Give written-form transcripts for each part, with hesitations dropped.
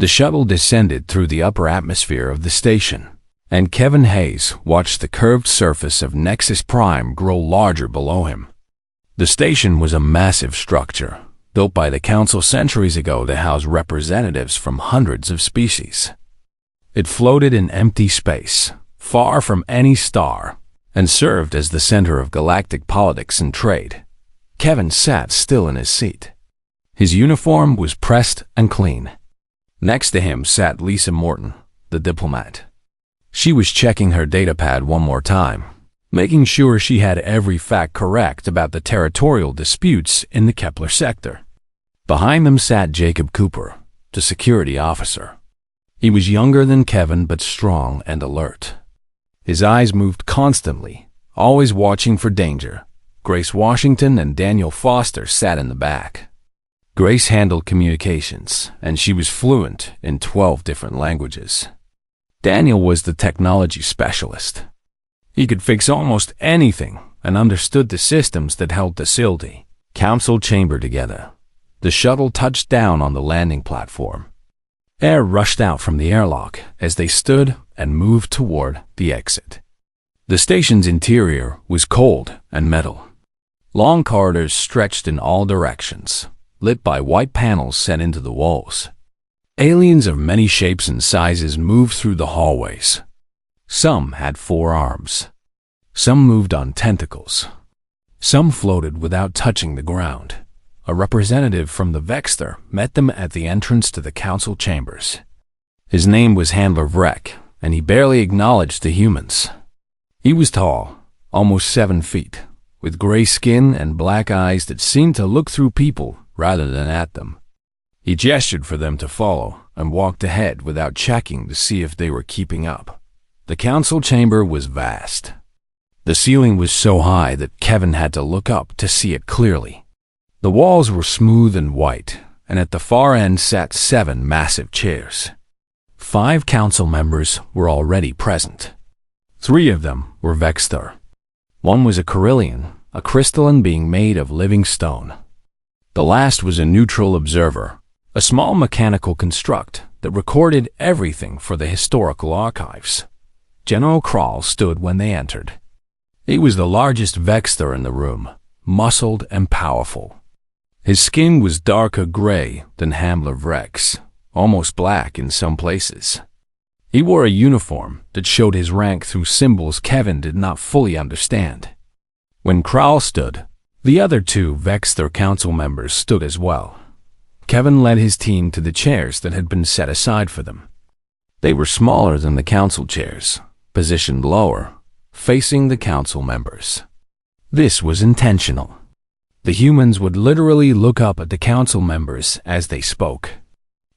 The shuttle descended through the upper atmosphere of the station, and Kevin Hayes watched the curved surface of Nexus Prime grow larger below him. The station was a massive structure, built by the Council centuries ago to house representatives from hundreds of species. It floated in empty space, far from any star, and served as the center of galactic politics and trade. Kevin sat still in his seat. His uniform was pressed and clean. Next to him sat Lisa Morton, the diplomat. She was checking her datapad one more time, making sure she had every fact correct about the territorial disputes in the Kepler sector. Behind them sat Jacob Cooper, the security officer. He was younger than Kevin but strong and alert. His eyes moved constantly, always watching for danger. Grace Washington and Daniel Foster sat in the back. Grace handled communications, and she was fluent in 12 different languages. Daniel was the technology specialist. He could fix almost anything and understood the systems that held the facility, council chamber together. The shuttle touched down on the landing platform. Air rushed out from the airlock as they stood and moved toward the exit. The station's interior was cold and metal. Long corridors stretched in all directions, lit by white panels set into the walls. Aliens of many shapes and sizes moved through the hallways. Some had 4 arms. Some moved on tentacles. Some floated without touching the ground. A representative from the Vexter met them at the entrance to the council chambers. His name was Handler Vrek, and he barely acknowledged the humans. He was tall, almost 7 feet, with gray skin and black eyes that seemed to look through people rather than at them. He gestured for them to follow and walked ahead without checking to see if they were keeping up. The council chamber was vast. The ceiling was so high that Kevin had to look up to see it clearly. The walls were smooth and white, and at the far end sat 7 massive chairs. 5 council members were already present. 3 of them were Vexter. One was a Carillion, a crystalline being made of living stone. The last was a neutral observer, a small mechanical construct that recorded everything for the historical archives. General Krall stood when they entered. He was the largest Vexter in the room, muscled and powerful. His skin was darker gray than Handler Vrek's, almost black in some places. He wore a uniform that showed his rank through symbols Kevin did not fully understand. When Krall stood, the other 2 Vexter council members stood as well. Kevin led his team to the chairs that had been set aside for them. They were smaller than the council chairs, positioned lower, facing the council members. This was intentional. The humans would literally look up at the council members as they spoke.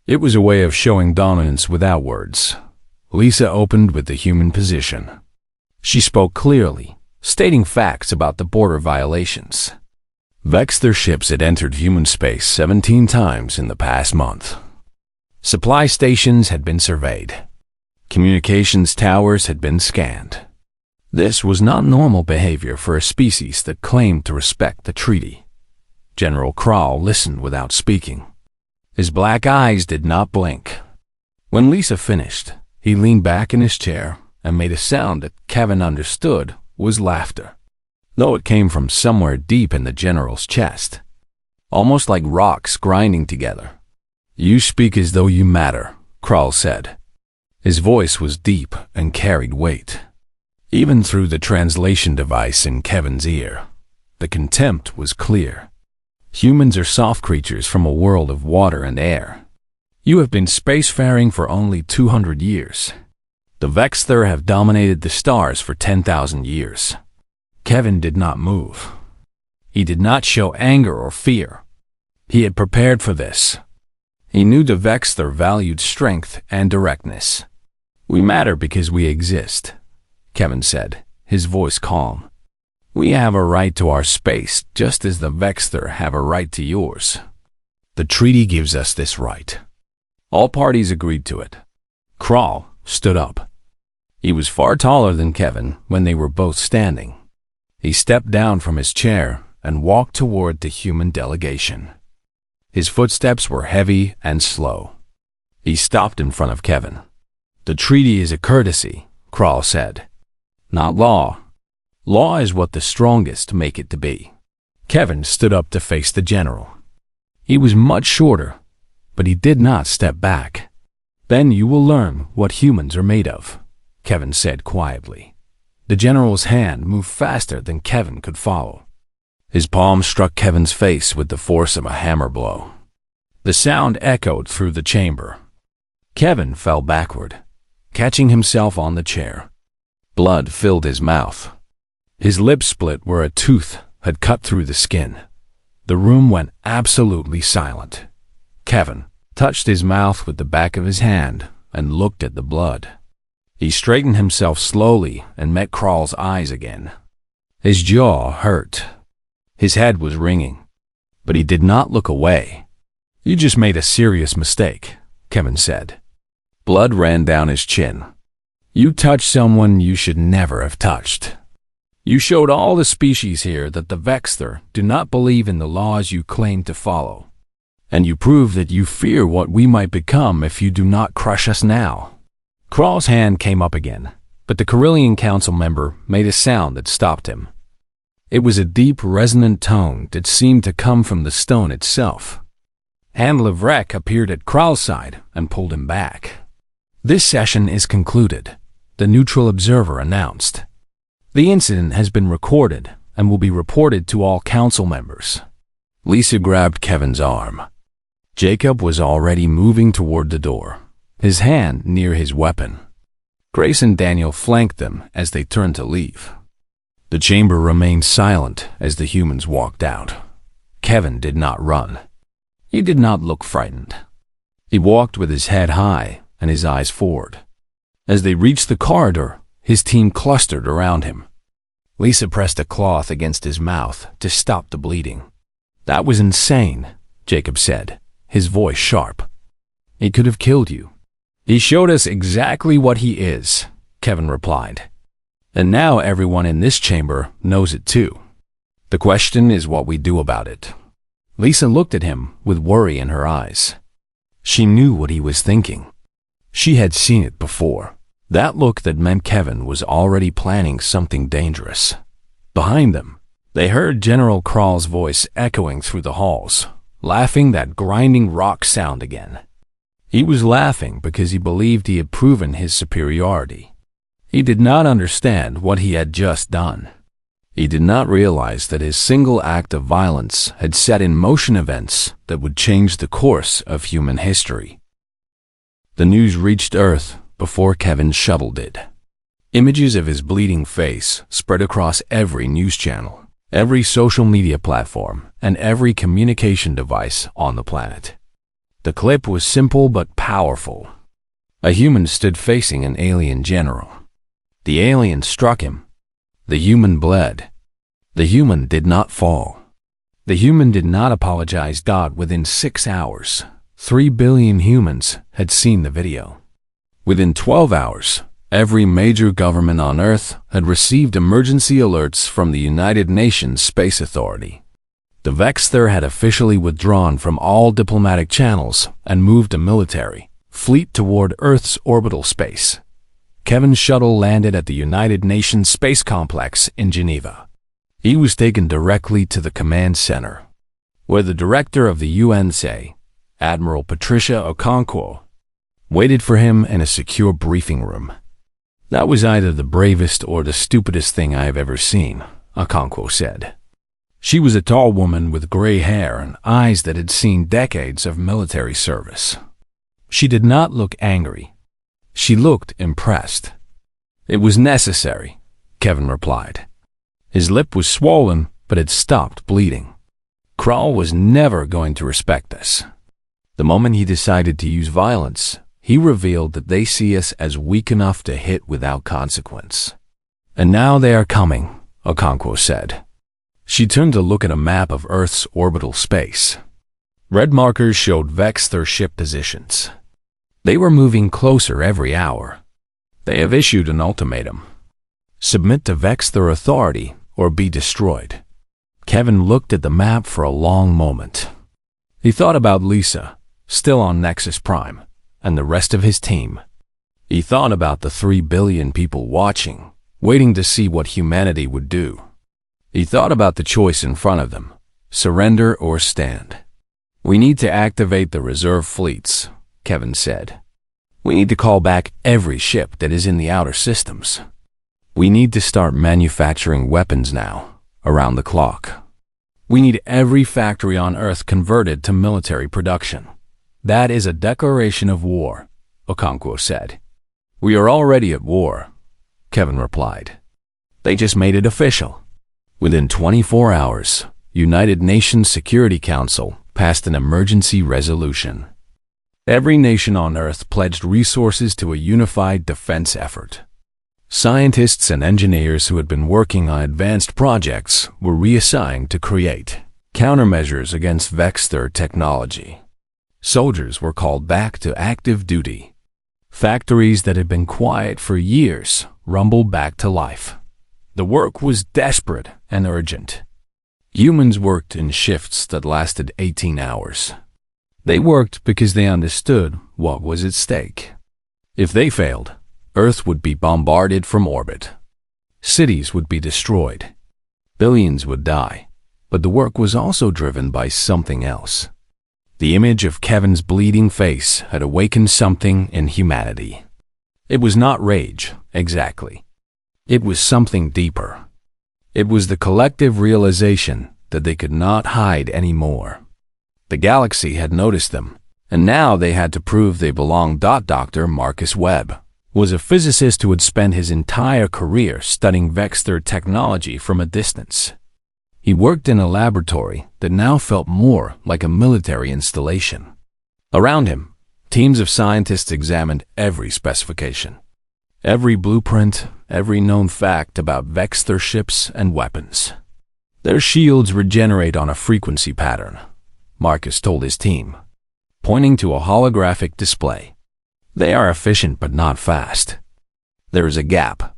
It was a way of showing dominance without words. Lisa opened with the human position. She spoke clearly, stating facts about the border violations. Vexter ships had entered human space 17 times in the past month. Supply stations had been surveyed. Communications towers had been scanned. This was not normal behavior for a species that claimed to respect the treaty. General Krall listened without speaking. His black eyes did not blink. When Lisa finished, he leaned back in his chair and made a sound that Kevin understood was laughter, though it came from somewhere deep in the general's chest, almost like rocks grinding together. "You speak as though you matter," Krall said. His voice was deep and carried weight. Even through the translation device in Kevin's ear, the contempt was clear. Humans are soft creatures from a world of water and air. You have been spacefaring for only 200 years. The Vexter have dominated the stars for 10,000 years. Kevin did not move. He did not show anger or fear. He had prepared for this. He knew the Vexter valued strength and directness. "We matter because we exist," Kevin said, his voice calm. "We have a right to our space just as the Vexter have a right to yours. The treaty gives us this right." All parties agreed to it. Krall stood up. He was far taller than Kevin when they were both standing. He stepped down from his chair and walked toward the human delegation. His footsteps were heavy and slow. He stopped in front of Kevin. "The treaty is a courtesy," Kral said. "Not law. Law is what the strongest make it to be." Kevin stood up to face the general. He was much shorter, but he did not step back. "Then you will learn what humans are made of," Kevin said quietly. The general's hand moved faster than Kevin could follow. His palm struck Kevin's face with the force of a hammer blow. The sound echoed through the chamber. Kevin fell backward, catching himself on the chair. Blood filled his mouth. His lips split where a tooth had cut through the skin. The room went absolutely silent. Kevin touched his mouth with the back of his hand and looked at the blood. He straightened himself slowly and met Kral's eyes again. His jaw hurt. His head was ringing, but he did not look away. "You just made a serious mistake," Kevin said. Blood ran down his chin. "You touched someone you should never have touched. You showed all the species here that the Vexter do not believe in the laws you claim to follow. And you prove that you fear what we might become if you do not crush us now." Kral's hand came up again, but the Carillion Council member made a sound that stopped him. It was a deep, resonant tone that seemed to come from the stone itself. Hand Levrek appeared at Kral's side and pulled him back. "This session is concluded," the neutral observer announced. "The incident has been recorded and will be reported to all council members." Lisa grabbed Kevin's arm. Jacob was already moving toward the door, his hand near his weapon. Grace and Daniel flanked them as they turned to leave. The chamber remained silent as the humans walked out. Kevin did not run. He did not look frightened. He walked with his head high and his eyes forward. As they reached the corridor, his team clustered around him. Lisa pressed a cloth against his mouth to stop the bleeding. "That was insane," Jacob said, his voice sharp. "He could have killed you." "He showed us exactly what he is," Kevin replied. "And now everyone in this chamber knows it too. The question is what we do about it." Lisa looked at him with worry in her eyes. She knew what he was thinking. She had seen it before. That look that meant Kevin was already planning something dangerous. Behind them, they heard General Kral's voice echoing through the halls, laughing that grinding rock sound again. He was laughing because he believed he had proven his superiority. He did not understand what he had just done. He did not realize that his single act of violence had set in motion events that would change the course of human history. The news reached Earth before Kevin's shuttle did. Images of his bleeding face spread across every news channel, every social media platform, and every communication device on the planet. The clip was simple but powerful. A human stood facing an alien general. The alien struck him. The human bled. The human did not fall. The human did not apologize. Within 6 hours, 3 billion humans had seen the video. Within 12 hours, every major government on Earth had received emergency alerts from the United Nations Space Authority. The Vexter had officially withdrawn from all diplomatic channels and moved a military fleet toward Earth's orbital space. Kevin's shuttle landed at the United Nations Space Complex in Geneva. He was taken directly to the command center, where the director of the UNSA, Admiral Patricia Okonkwo, waited for him in a secure briefing room. "That was either the bravest or the stupidest thing I have ever seen," Okonkwo said. She was a tall woman with gray hair and eyes that had seen decades of military service. She did not look angry. She looked impressed. "It was necessary," Kevin replied. His lip was swollen, but had stopped bleeding. Kral was never going to respect this. The moment he decided to use violence, he revealed that they see us as weak enough to hit without consequence. "And now they are coming," Okonkwo said. She turned to look at a map of Earth's orbital space. Red markers showed Vexter ship positions. They were moving closer every hour. They have issued an ultimatum. Submit to Vexter authority or be destroyed. Kevin looked at the map for a long moment. He thought about Lisa, still on Nexus Prime, and the rest of his team. He thought about the 3 billion people watching, waiting to see what humanity would do. He thought about the choice in front of them, surrender or stand. "We need to activate the reserve fleets," Kevin said. "We need to call back every ship that is in the outer systems. We need to start manufacturing weapons now, around the clock. We need every factory on Earth converted to military production." "That is a declaration of war," Okonkwo said. "We are already at war," Kevin replied. "They just made it official." Within 24 hours, United Nations Security Council passed an emergency resolution. Every nation on Earth pledged resources to a unified defense effort. Scientists and engineers who had been working on advanced projects were reassigned to create countermeasures against Vexter technology. Soldiers were called back to active duty. Factories that had been quiet for years rumbled back to life. The work was desperate and urgent. Humans worked in shifts that lasted 18 hours. They worked because they understood what was at stake. If they failed, Earth would be bombarded from orbit. Cities would be destroyed. Billions would die. But the work was also driven by something else. The image of Kevin's bleeding face had awakened something in humanity. It was not rage, exactly. It was something deeper. It was the collective realization that they could not hide anymore. The galaxy had noticed them, and now they had to prove they belonged. Dr. Marcus Webb was a physicist who had spent his entire career studying Vexter technology from a distance. He worked in a laboratory that now felt more like a military installation. Around him, teams of scientists examined every specification, every blueprint, every known fact about Vexter ships and weapons. "Their shields regenerate on a frequency pattern," Marcus told his team, pointing to a holographic display. "They are efficient but not fast. There is a gap.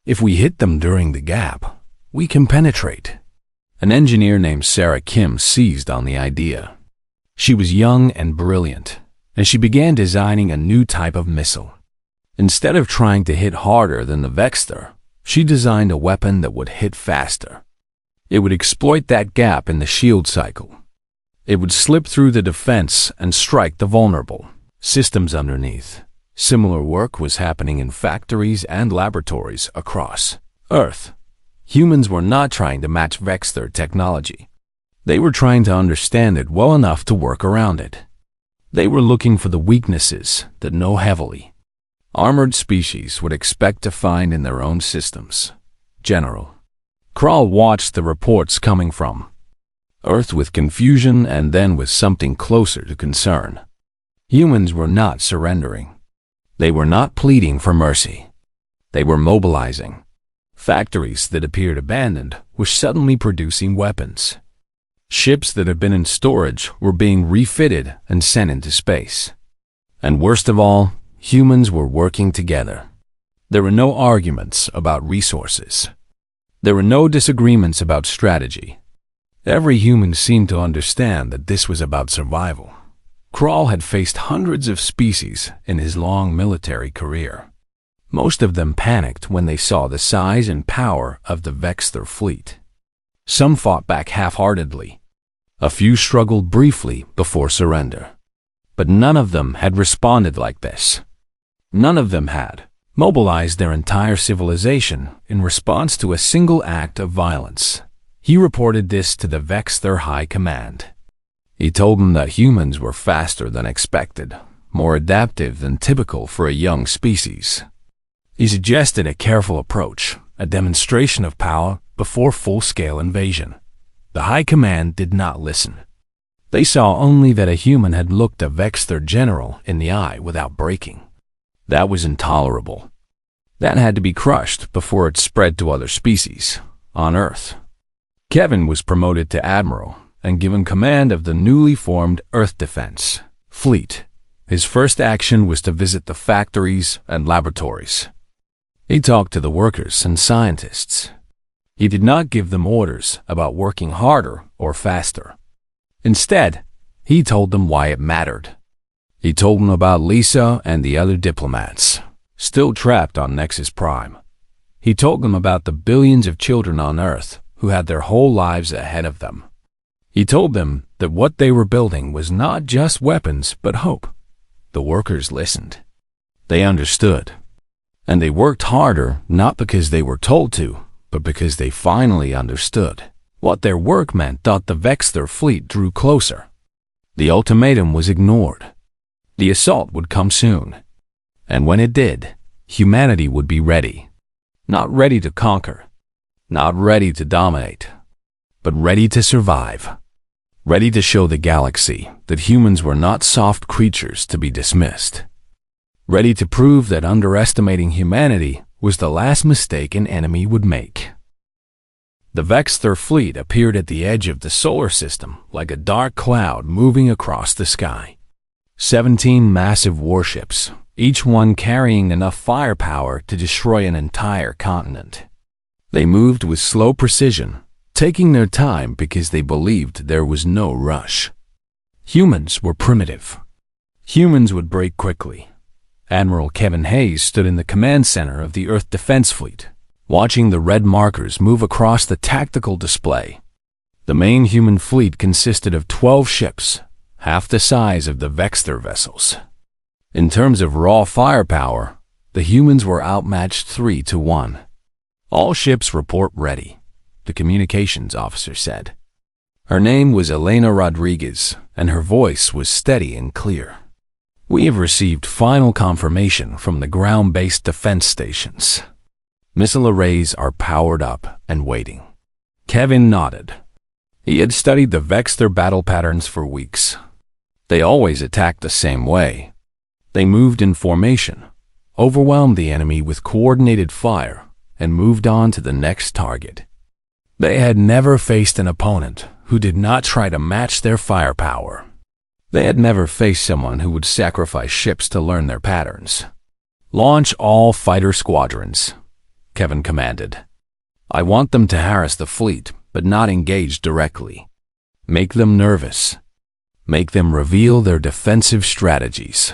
If we hit them during the gap, we can penetrate." An engineer named Sarah Kim seized on the idea. She was young and brilliant, and she began designing a new type of missile. Instead of trying to hit harder than the Vexter, she designed a weapon that would hit faster. It would exploit that gap in the shield cycle. It would slip through the defense and strike the vulnerable systems underneath. Similar work was happening in factories and laboratories across Earth. Humans were not trying to match Vexter technology. They were trying to understand it well enough to work around it. They were looking for the weaknesses that no heavily armored species would expect to find in their own systems. General Kral watched the reports coming from Earth with confusion and then with something closer to concern. Humans were not surrendering. They were not pleading for mercy. They were mobilizing. Factories that appeared abandoned were suddenly producing weapons. Ships that had been in storage were being refitted and sent into space. And worst of all, humans were working together. There were no arguments about resources. There were no disagreements about strategy. Every human seemed to understand that this was about survival. Kral had faced hundreds of species in his long military career. Most of them panicked when they saw the size and power of the Vexter fleet. Some fought back half-heartedly. A few struggled briefly before surrender. But none of them had responded like this. None of them had mobilized their entire civilization in response to a single act of violence. He reported this to the Vexter High Command. He told them that humans were faster than expected, more adaptive than typical for a young species. He suggested a careful approach, a demonstration of power before full-scale invasion. The High Command did not listen. They saw only that a human had looked a Vexter general in the eye without breaking. That was intolerable. That had to be crushed before it spread to other species on Earth. Kevin was promoted to Admiral and given command of the newly formed Earth Defense Fleet. His first action was to visit the factories and laboratories. He talked to the workers and scientists. He did not give them orders about working harder or faster. Instead, he told them why it mattered. He told them about Lisa and the other diplomats, still trapped on Nexus Prime. He told them about the billions of children on Earth who had their whole lives ahead of them. He told them that what they were building was not just weapons, but hope. The workers listened. They understood. And they worked harder, not because they were told to, but because they finally understood. What their work meant thought the Vexter fleet drew closer. The ultimatum was ignored. The assault would come soon. And when it did, humanity would be ready. Not ready to conquer. Not ready to dominate. But ready to survive. Ready to show the galaxy that humans were not soft creatures to be dismissed. Ready to prove that underestimating humanity was the last mistake an enemy would make. The Vexter fleet appeared at the edge of the solar system like a dark cloud moving across the sky. 17 massive warships, each one carrying enough firepower to destroy an entire continent. They moved with slow precision, taking their time because they believed there was no rush. Humans were primitive. Humans would break quickly. Admiral Kevin Hayes stood in the command center of the Earth Defense Fleet, watching the red markers move across the tactical display. The main human fleet consisted of 12 ships, half the size of the Vexter vessels. In terms of raw firepower, the humans were outmatched 3-1. All ships report ready, the communications officer said. Her name was Elena Rodriguez, and her voice was steady and clear. We have received final confirmation from the ground-based defense stations. Missile arrays are powered up and waiting. Kevin nodded. He had studied the Vexter battle patterns for weeks. They always attacked the same way. They moved in formation, overwhelmed the enemy with coordinated fire, and moved on to the next target. They had never faced an opponent who did not try to match their firepower. They had never faced someone who would sacrifice ships to learn their patterns. Launch all fighter squadrons, Kevin commanded. I want them to harass the fleet, but not engage directly. Make them nervous. Make them reveal their defensive strategies.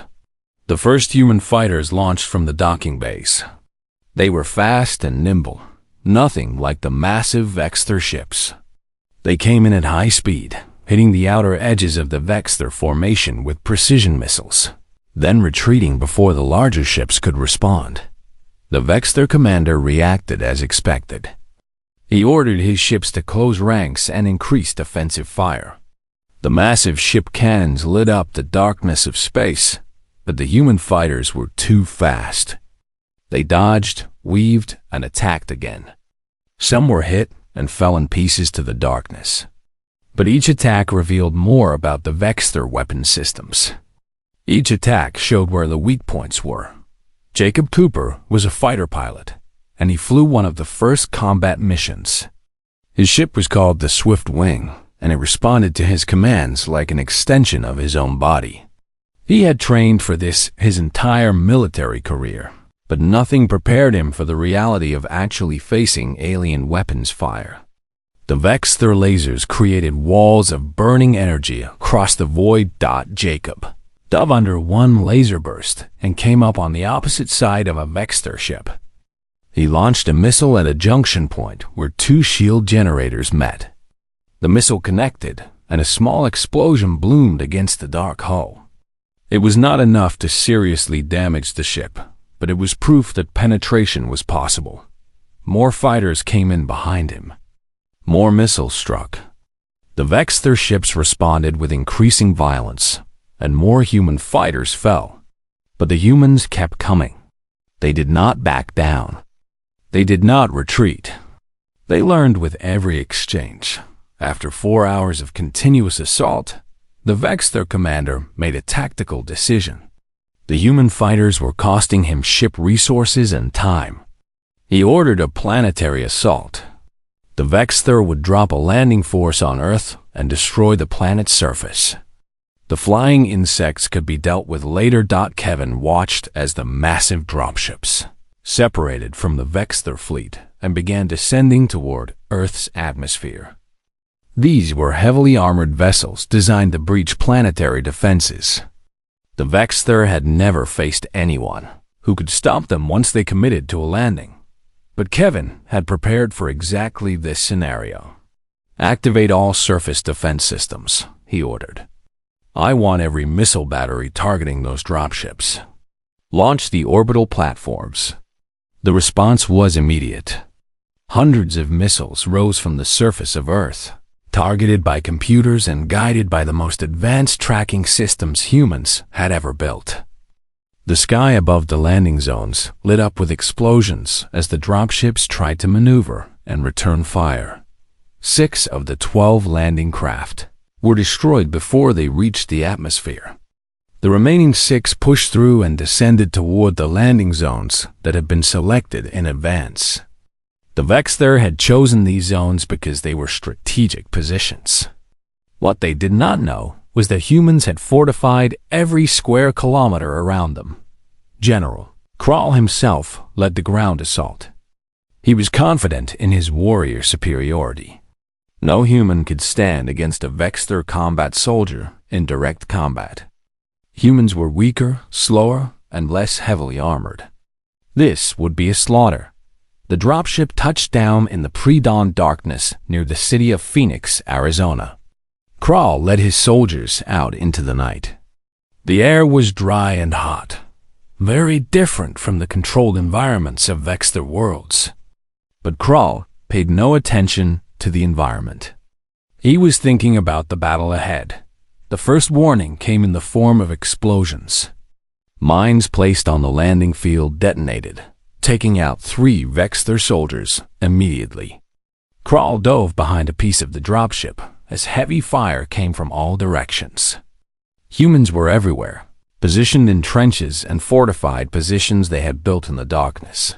The first human fighters launched from the docking base. They were fast and nimble, nothing like the massive Vexter ships. They came in at high speed, hitting the outer edges of the Vexter formation with precision missiles, then retreating before the larger ships could respond. The Vexter commander reacted as expected. He ordered his ships to close ranks and increase defensive fire. The massive ship cannons lit up the darkness of space, but the human fighters were too fast. They dodged, weaved, and attacked again. Some were hit and fell in pieces to the darkness. But each attack revealed more about the Vexter weapon systems. Each attack showed where the weak points were. Jacob Cooper was a fighter pilot, and he flew one of the first combat missions. His ship was called the Swift Wing, and it responded to his commands like an extension of his own body. He had trained for this his entire military career, but nothing prepared him for the reality of actually facing alien weapons fire. The Vexter lasers created walls of burning energy across the void. Jacob dove under one laser burst and came up on the opposite side of a Vexter ship. He launched a missile at a junction point where two shield generators met. The missile connected, and a small explosion bloomed against the dark hull. It was not enough to seriously damage the ship, but it was proof that penetration was possible. More fighters came in behind him. More missiles struck. The Vexter ships responded with increasing violence, and more human fighters fell. But the humans kept coming. They did not back down. They did not retreat. They learned with every exchange. After 4 hours of continuous assault, the Vexter commander made a tactical decision. The human fighters were costing him ship resources and time. He ordered a planetary assault. The Vexter would drop a landing force on Earth and destroy the planet's surface. The flying insects could be dealt with later. Kevin watched as the massive dropships separated from the Vexter fleet and began descending toward Earth's atmosphere. These were heavily armored vessels designed to breach planetary defenses. The Vexter had never faced anyone who could stop them once they committed to a landing. But Kevin had prepared for exactly this scenario. "Activate all surface defense systems," he ordered. "I want every missile battery targeting those dropships. Launch the orbital platforms." The response was immediate. Hundreds of missiles rose from the surface of Earth, targeted by computers and guided by the most advanced tracking systems humans had ever built. The sky above the landing zones lit up with explosions as the dropships tried to maneuver and return fire. 6 of the 12 landing craft were destroyed before they reached the atmosphere. The remaining 6 pushed through and descended toward the landing zones that had been selected in advance. The Vexter had chosen these zones because they were strategic positions. What they did not know was that humans had fortified every square kilometer around them. General Krall himself led the ground assault. He was confident in his warrior superiority. No human could stand against a Vexter combat soldier in direct combat. Humans were weaker, slower, and less heavily armored. This would be a slaughter. The dropship touched down in the pre-dawn darkness near the city of Phoenix, Arizona. Krall led his soldiers out into the night. The air was dry and hot, very different from the controlled environments of Vexter worlds. But Krall paid no attention to the environment. He was thinking about the battle ahead. The first warning came in the form of explosions. Mines placed on the landing field detonated, taking out 3 Vexter soldiers immediately. Krall dove behind a piece of the dropship as heavy fire came from all directions. Humans were everywhere, positioned in trenches and fortified positions they had built in the darkness.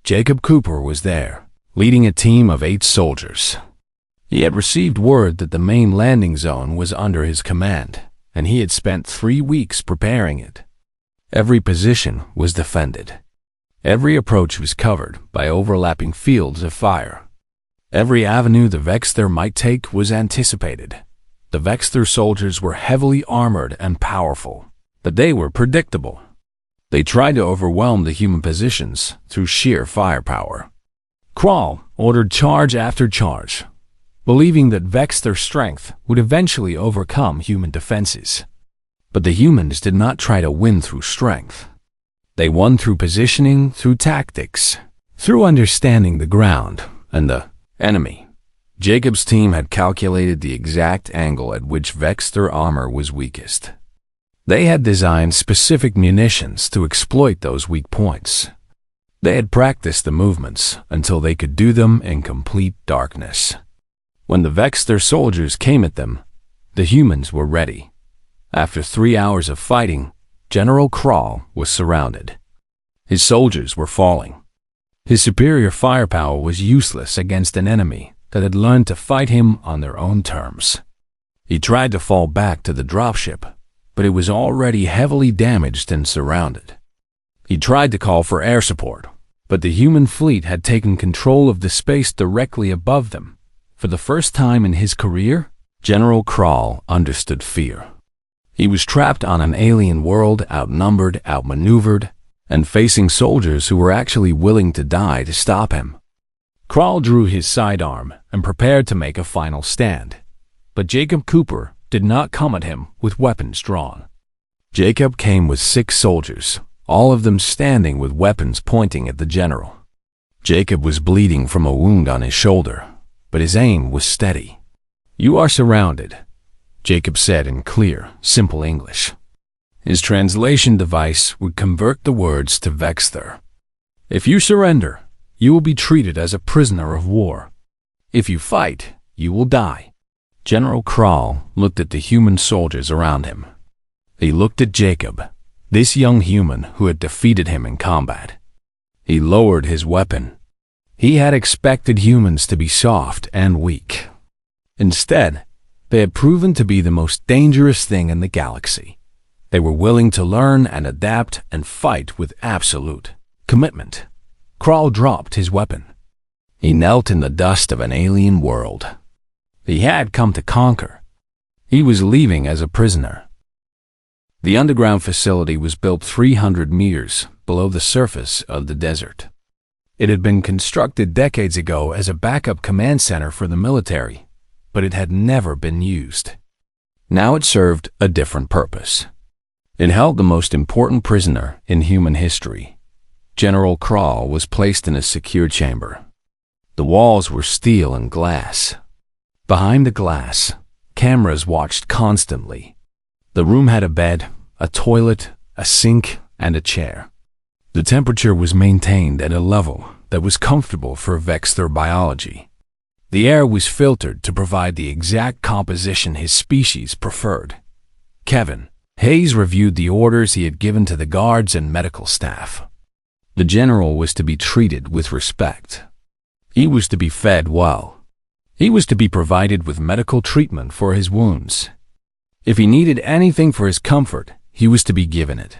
Jacob Cooper was there, leading a team of 8 soldiers. He had received word that the main landing zone was under his command, and he had spent 3 weeks preparing it. Every position was defended. Every approach was covered by overlapping fields of fire. Every avenue the Vexter might take was anticipated. The Vexter soldiers were heavily armored and powerful, but they were predictable. They tried to overwhelm the human positions through sheer firepower. Krall ordered charge after charge, believing that Vexter strength would eventually overcome human defenses. But the humans did not try to win through strength. They won through positioning, through tactics, through understanding the ground and the enemy. Jacob's team had calculated the exact angle at which Vexter armor was weakest. They had designed specific munitions to exploit those weak points. They had practiced the movements until they could do them in complete darkness. When the Vexter soldiers came at them, the humans were ready. After 3 hours of fighting, General Krall was surrounded. His soldiers were falling. His superior firepower was useless against an enemy that had learned to fight him on their own terms. He tried to fall back to the dropship, but it was already heavily damaged and surrounded. He tried to call for air support, but the human fleet had taken control of the space directly above them. For the first time in his career, General Krall understood fear. He was trapped on an alien world, outnumbered, outmaneuvered, and facing soldiers who were actually willing to die to stop him. Krall drew his sidearm and prepared to make a final stand. But Jacob Cooper did not come at him with weapons drawn. Jacob came with 6 soldiers, all of them standing with weapons pointing at the general. Jacob was bleeding from a wound on his shoulder, but his aim was steady. "You are surrounded," Jacob said in clear, simple English. His translation device would convert the words to Vexter. "If you surrender, you will be treated as a prisoner of war. If you fight, you will die." General Krall looked at the human soldiers around him. He looked at Jacob, this young human who had defeated him in combat. He lowered his weapon. He had expected humans to be soft and weak. Instead, they had proven to be the most dangerous thing in the galaxy. They were willing to learn and adapt and fight with absolute commitment. Krall dropped his weapon. He knelt in the dust of an alien world. He had come to conquer. He was leaving as a prisoner. The underground facility was built 300 meters below the surface of the desert. It had been constructed decades ago as a backup command center for the military, but it had never been used. Now it served a different purpose. It held the most important prisoner in human history. General Krall was placed in a secure chamber. The walls were steel and glass. Behind the glass, cameras watched constantly. The room had a bed, a toilet, a sink, and a chair. The temperature was maintained at a level that was comfortable for Vexter biology. The air was filtered to provide the exact composition his species preferred. Kevin Hayes reviewed the orders he had given to the guards and medical staff. The general was to be treated with respect. He was to be fed well. He was to be provided with medical treatment for his wounds. If he needed anything for his comfort, he was to be given it.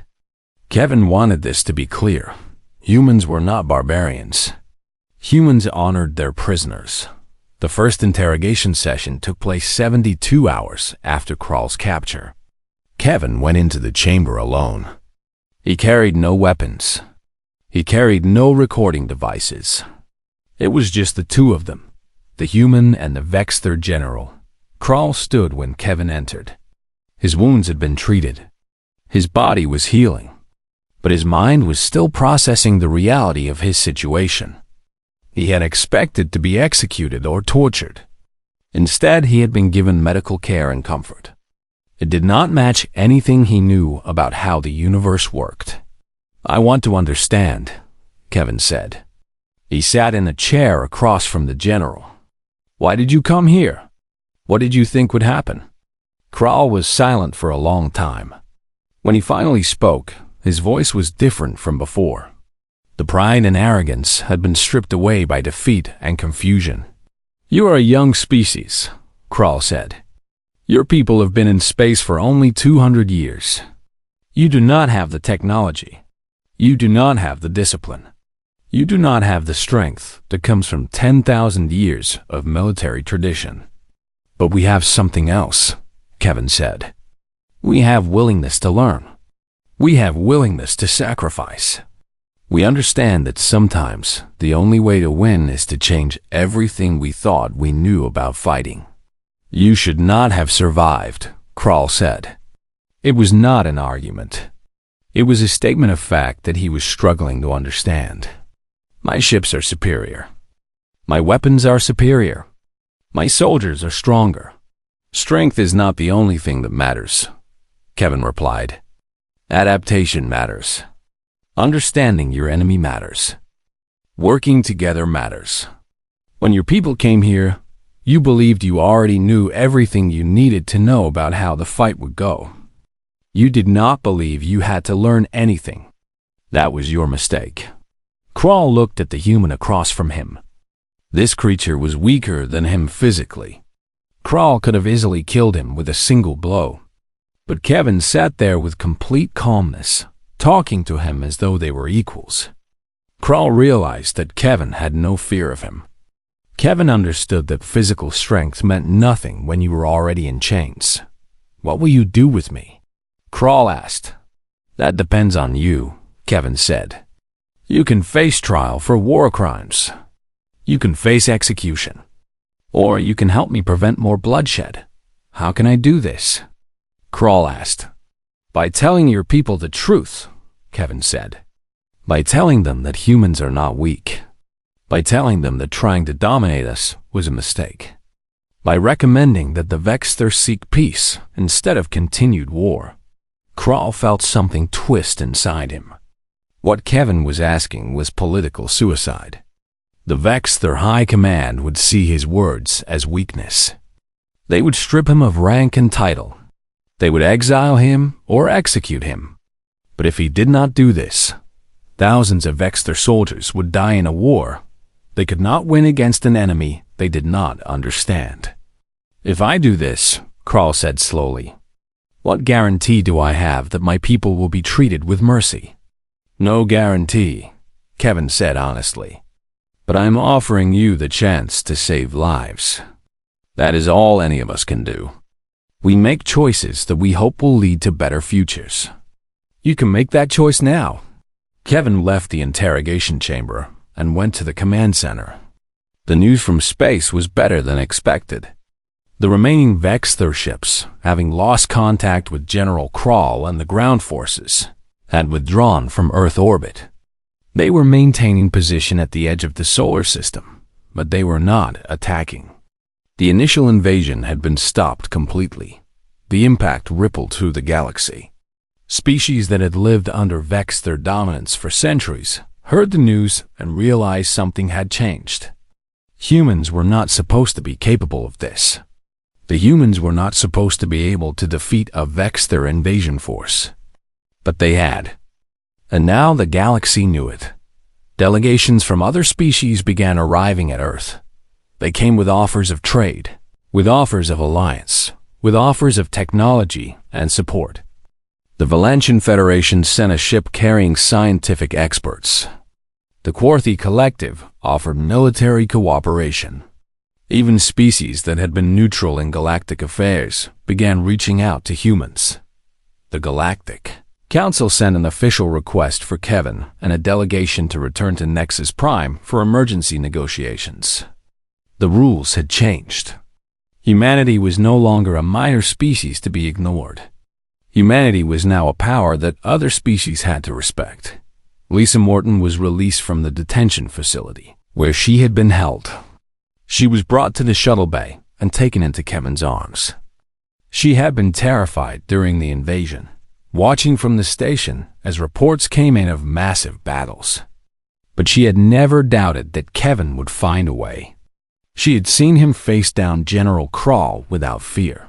Kevin wanted this to be clear. Humans were not barbarians. Humans honored their prisoners. The first interrogation session took place 72 hours after Krall's capture. Kevin went into the chamber alone. He carried no weapons. He carried no recording devices. It was just the two of them, the human and the Vexter general. Krall stood when Kevin entered. His wounds had been treated. His body was healing, but his mind was still processing the reality of his situation. He had expected to be executed or tortured. Instead, he had been given medical care and comfort. It did not match anything he knew about how the universe worked. "I want to understand," Kevin said. He sat in a chair across from the general. "Why did you come here? What did you think would happen?" Krall was silent for a long time. When he finally spoke, his voice was different from before. The pride and arrogance had been stripped away by defeat and confusion. "You are a young species," Krall said. "Your people have been in space for only 200 years. You do not have the technology. You do not have the discipline. You do not have the strength that comes from 10,000 years of military tradition. But we have something else," Kevin said. "We have willingness to learn. We have willingness to sacrifice. We understand that sometimes the only way to win is to change everything we thought we knew about fighting." "You should not have survived," Krall said. It was not an argument. It was a statement of fact that he was struggling to understand. "My ships are superior. My weapons are superior. My soldiers are stronger. Strength is not the only thing that matters," Kevin replied. "Adaptation matters. Understanding your enemy matters. Working together matters. When your people came here, you believed you already knew everything you needed to know about how the fight would go. You did not believe you had to learn anything. That was your mistake." Krall looked at the human across from him. This creature was weaker than him physically. Krall could have easily killed him with a single blow. But Kevin sat there with complete calmness, talking to him as though they were equals. Krall realized that Kevin had no fear of him. Kevin understood that physical strength meant nothing when you were already in chains. "What will you do with me?" Krall asked. "That depends on you," Kevin said. "You can face trial for war crimes. You can face execution. Or you can help me prevent more bloodshed. How can I do this?" Krall asked. "By telling your people the truth," Kevin said. "By telling them that humans are not weak. By telling them that trying to dominate us was a mistake. By recommending that the Vexter seek peace instead of continued war." Krall felt something twist inside him. What Kevin was asking was political suicide. The Vexter High Command would see his words as weakness. They would strip him of rank and title. They would exile him or execute him. But if he did not do this, thousands of Vexter soldiers would die in a war they could not win against an enemy they did not understand. "If I do this," Krall said slowly, "what guarantee do I have that my people will be treated with mercy?" "No guarantee," Kevin said honestly. "But I'm offering you the chance to save lives. That is all any of us can do." We make choices that we hope will lead to better futures. You can make that choice now. Kevin left the interrogation chamber and went to the command center. The news from space was better than expected. The remaining Vexthur ships, having lost contact with General Krall and the ground forces, had withdrawn from Earth orbit. They were maintaining position at the edge of the solar system, but they were not attacking. The initial invasion had been stopped completely. The impact rippled through the galaxy. Species that had lived under Vexthur dominance for centuries heard the news and realized something had changed. Humans were not supposed to be capable of this. The humans were not supposed to be able to defeat a Vexthur invasion force. But they had. And now the galaxy knew it. Delegations from other species began arriving at Earth. They came with offers of trade, with offers of alliance, with offers of technology and support. The Valantian Federation sent a ship carrying scientific experts. The Quarthy Collective offered military cooperation. Even species that had been neutral in galactic affairs began reaching out to humans. The Galactic Council sent an official request for Kevin and a delegation to return to Nexus Prime for emergency negotiations. The rules had changed. Humanity was no longer a minor species to be ignored. Humanity was now a power that other species had to respect. Lisa Morton was released from the detention facility, where she had been held. She was brought to the shuttle bay and taken into Kevin's arms. She had been terrified during the invasion, watching from the station as reports came in of massive battles. But she had never doubted that Kevin would find a way. She had seen him face down General Krall without fear.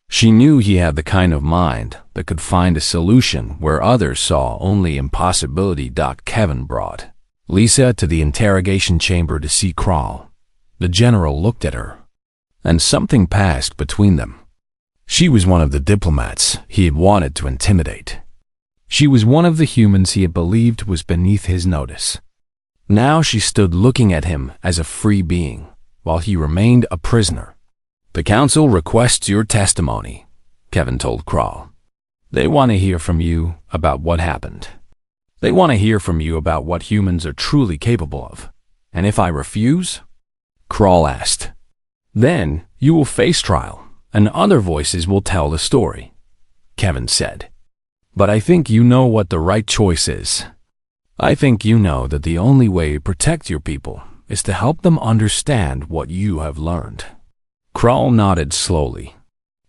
She knew he had the kind of mind that could find a solution where others saw only impossibility. Kevin brought Lisa to the interrogation chamber to see Krall. The general looked at her, and something passed between them. She was one of the diplomats he had wanted to intimidate. She was one of the humans he had believed was beneath his notice. Now she stood looking at him as a free being, while he remained a prisoner. The council requests your testimony, Kevin told Krall. They want to hear from you about what happened. They want to hear from you about what humans are truly capable of. And if I refuse? Krall asked. Then you will face trial, and other voices will tell the story, Kevin said. But I think you know what the right choice is. I think you know that the only way to protect your people is to help them understand what you have learned. Krall nodded slowly.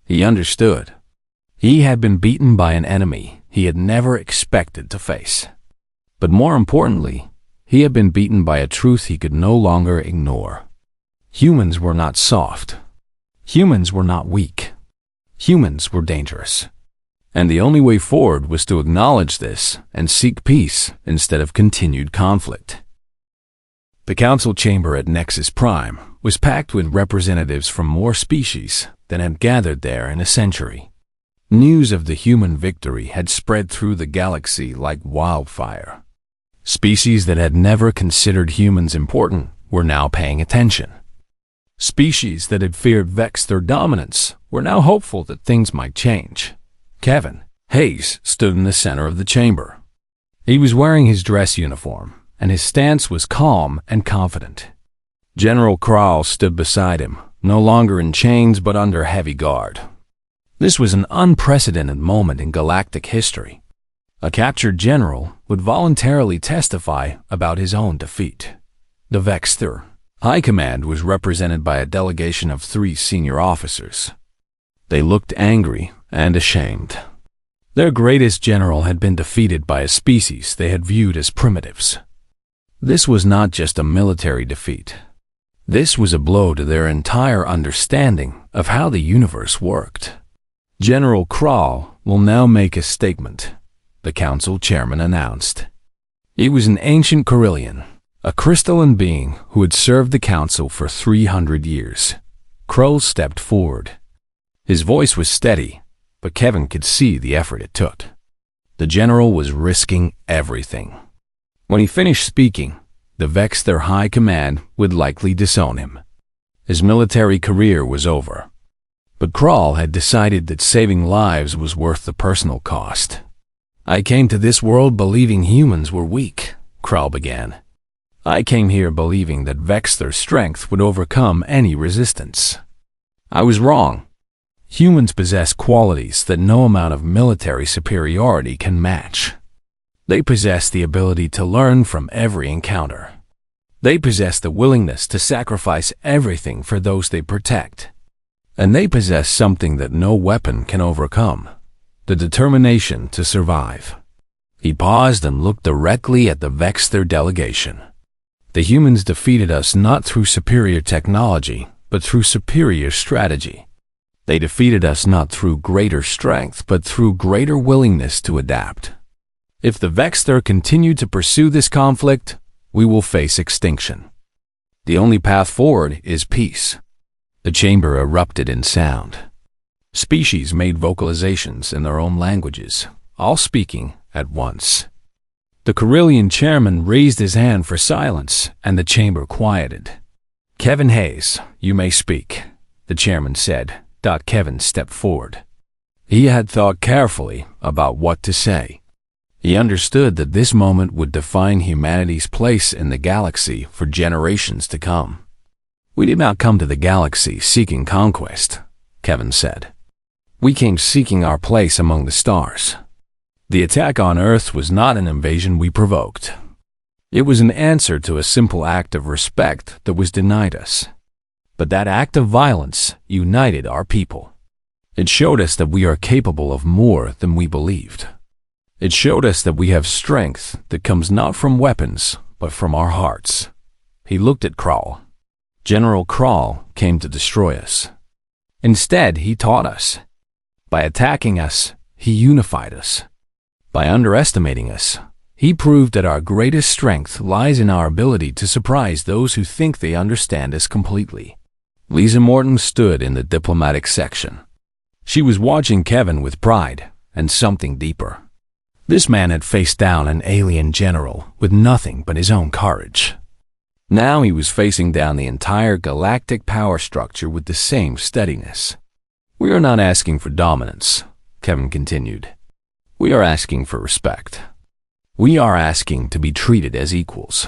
He understood. He had been beaten by an enemy he had never expected to face. But more importantly, he had been beaten by a truth he could no longer ignore. Humans were not soft. Humans were not weak. Humans were dangerous. And the only way forward was to acknowledge this and seek peace instead of continued conflict. The council chamber at Nexus Prime was packed with representatives from more species than had gathered there in a century. News of the human victory had spread through the galaxy like wildfire. Species that had never considered humans important were now paying attention. Species that had feared Vexthur dominance were now hopeful that things might change. Kevin Hayes stood in the center of the chamber. He was wearing his dress uniform, and his stance was calm and confident. General Krall stood beside him, no longer in chains but under heavy guard. This was an unprecedented moment in galactic history. A captured general would voluntarily testify about his own defeat. The Vexthur High Command was represented by a delegation of 3 senior officers. They looked angry and ashamed. Their greatest general had been defeated by a species they had viewed as primitives. This was not just a military defeat. This was a blow to their entire understanding of how the universe worked. General Krall will now make a statement, the council chairman announced. He was an ancient Corellian, a crystalline being who had served the council for 300 years. Krall stepped forward. His voice was steady, but Kevin could see the effort it took. The general was risking everything. When he finished speaking, the Vexthur High Command would likely disown him. His military career was over. But Kral had decided that saving lives was worth the personal cost. "I came to this world believing humans were weak," Kral began. "I came here believing that Vexther's strength would overcome any resistance. I was wrong. Humans possess qualities that no amount of military superiority can match. They possess the ability to learn from every encounter. They possess the willingness to sacrifice everything for those they protect. And they possess something that no weapon can overcome: the determination to survive." He paused and looked directly at the Vexther delegation. "The humans defeated us not through superior technology, but through superior strategy. They defeated us not through greater strength, but through greater willingness to adapt. If the Vexther continue to pursue this conflict, we will face extinction. The only path forward is peace." The chamber erupted in sound. Species made vocalizations in their own languages, all speaking at once. The Carillion chairman raised his hand for silence, and the chamber quieted. "Kevin Hayes, you may speak," the chairman said. Kevin stepped forward. He had thought carefully about what to say. He understood that this moment would define humanity's place in the galaxy for generations to come. "We did not come to the galaxy seeking conquest," Kevin said. "We came seeking our place among the stars. The attack on Earth was not an invasion we provoked. It was an answer to a simple act of respect that was denied us. But that act of violence united our people. It showed us that we are capable of more than we believed. It showed us that we have strength that comes not from weapons, but from our hearts." He looked at Kral. General Kral came to destroy us. Instead, he taught us. By attacking us, he unified us. By underestimating us, he proved that our greatest strength lies in our ability to surprise those who think they understand us completely. Lisa Morton stood in the diplomatic section. She was watching Kevin with pride and something deeper. This man had faced down an alien general with nothing but his own courage. Now he was facing down the entire galactic power structure with the same steadiness. "We are not asking for dominance," Kevin continued. "We are asking for respect. We are asking to be treated as equals.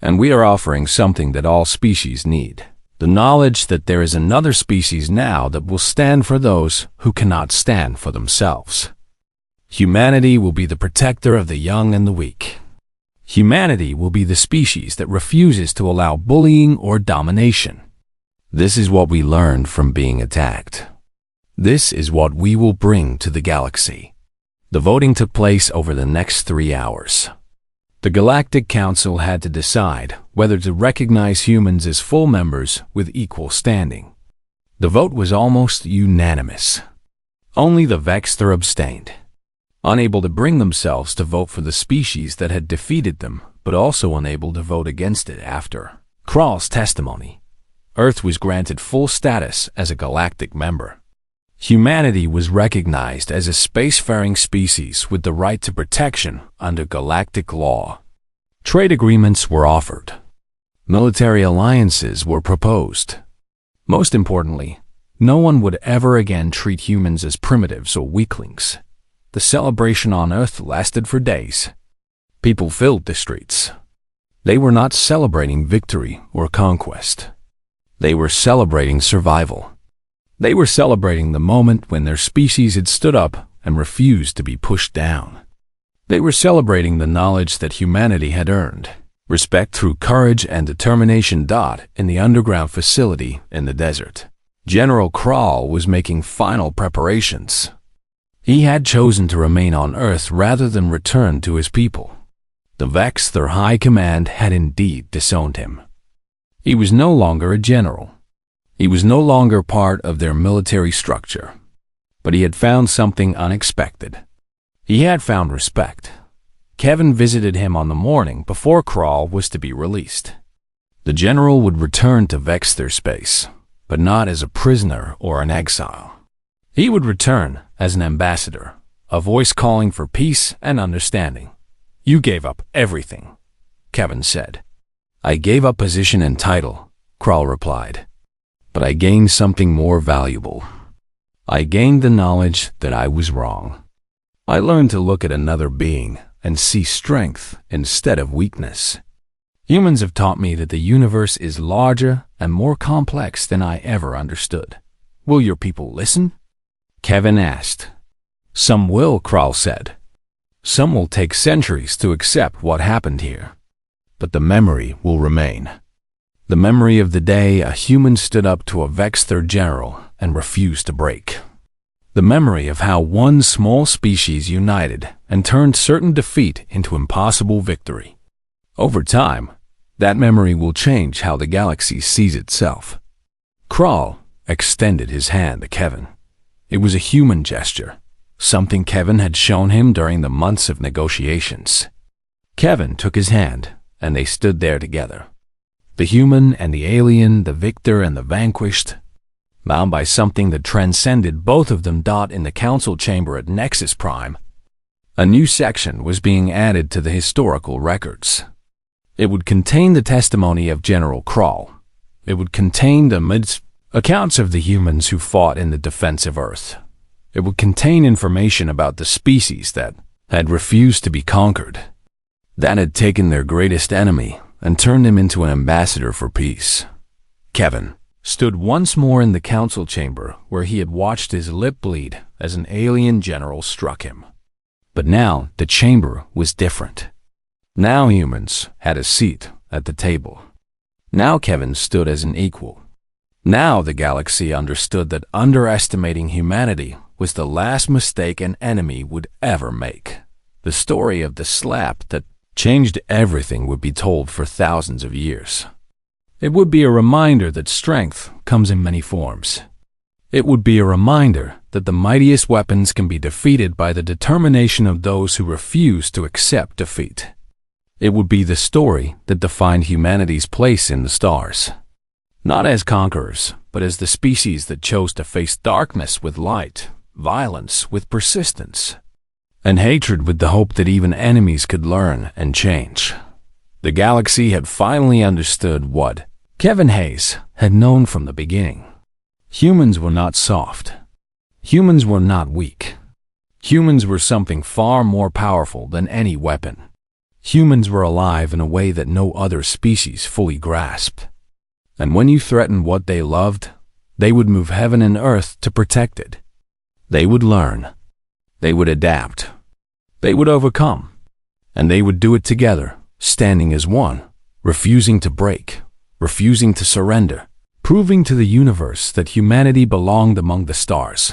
And we are offering something that all species need: the knowledge that there is another species now that will stand for those who cannot stand for themselves. Humanity will be the protector of the young and the weak. Humanity will be the species that refuses to allow bullying or domination. This is what we learned from being attacked. This is what we will bring to the galaxy." The voting took place over the next 3 hours. The Galactic Council had to decide whether to recognize humans as full members with equal standing. The vote was almost unanimous. Only the Vexther abstained, unable to bring themselves to vote for the species that had defeated them, but also unable to vote against it after Kral's testimony. Earth was granted full status as a galactic member. Humanity was recognized as a spacefaring species with the right to protection under galactic law. Trade agreements were offered. Military alliances were proposed. Most importantly, no one would ever again treat humans as primitives or weaklings. The celebration on Earth lasted for days. People filled the streets. They were not celebrating victory or conquest. They were celebrating survival. They were celebrating the moment when their species had stood up and refused to be pushed down. They were celebrating the knowledge that humanity had earned respect through courage and determination. In the underground facility in the desert, General Kral was making final preparations. He had chosen to remain on Earth rather than return to his people. The Vexther High Command had indeed disowned him. He was no longer a general. He was no longer part of their military structure. But he had found something unexpected. He had found respect. Kevin visited him on the morning before Kral was to be released. The general would return to Vexther space, but not as a prisoner or an exile. He would return as an ambassador, a voice calling for peace and understanding. "You gave up everything," Kevin said. "I gave up position and title," Kral replied. "But I gained something more valuable: I gained the knowledge that I was wrong. I learned to look at another being and see strength instead of weakness. Humans have taught me that the universe is larger and more complex than I ever understood. Will your people listen? Kevin asked. Some will, Krall said. Some will take centuries to accept what happened here. But the memory will remain. The memory of the day a human stood up to a vexed their general and refused to break. The memory of how one small species united and turned certain defeat into impossible victory. Over time, that memory will change how the galaxy sees itself. Krall extended his hand to Kevin. It was a human gesture, something Kevin had shown him during the months of negotiations. Kevin took his hand, and they stood there together. The human and the alien, the victor and the vanquished, bound by something that transcended both of them. In the council chamber at Nexus Prime, a new section was being added to the historical records. It would contain the testimony of General Krall. It would contain the accounts of the humans who fought in the defense of Earth. It would contain information about the species that had refused to be conquered, that had taken their greatest enemy and turned him into an ambassador for peace. Kevin stood once more in the council chamber where he had watched his lip bleed as an alien general struck him. But now the chamber was different. Now humans had a seat at the table. Now Kevin stood as an equal. Now the galaxy understood that underestimating humanity was the last mistake an enemy would ever make. The story of the slap that changed everything would be told for thousands of years. It would be a reminder that strength comes in many forms. It would be a reminder that the mightiest weapons can be defeated by the determination of those who refuse to accept defeat. It would be the story that defined humanity's place in the stars. Not as conquerors, but as the species that chose to face darkness with light, violence with persistence, and hatred with the hope that even enemies could learn and change. The galaxy had finally understood what Kevin Hayes had known from the beginning. Humans were not soft. Humans were not weak. Humans were something far more powerful than any weapon. Humans were alive in a way that no other species fully grasped. And when you threatened what they loved, they would move heaven and earth to protect it. They would learn. They would adapt. They would overcome. And they would do it together, standing as one, refusing to break, refusing to surrender, proving to the universe that humanity belonged among the stars.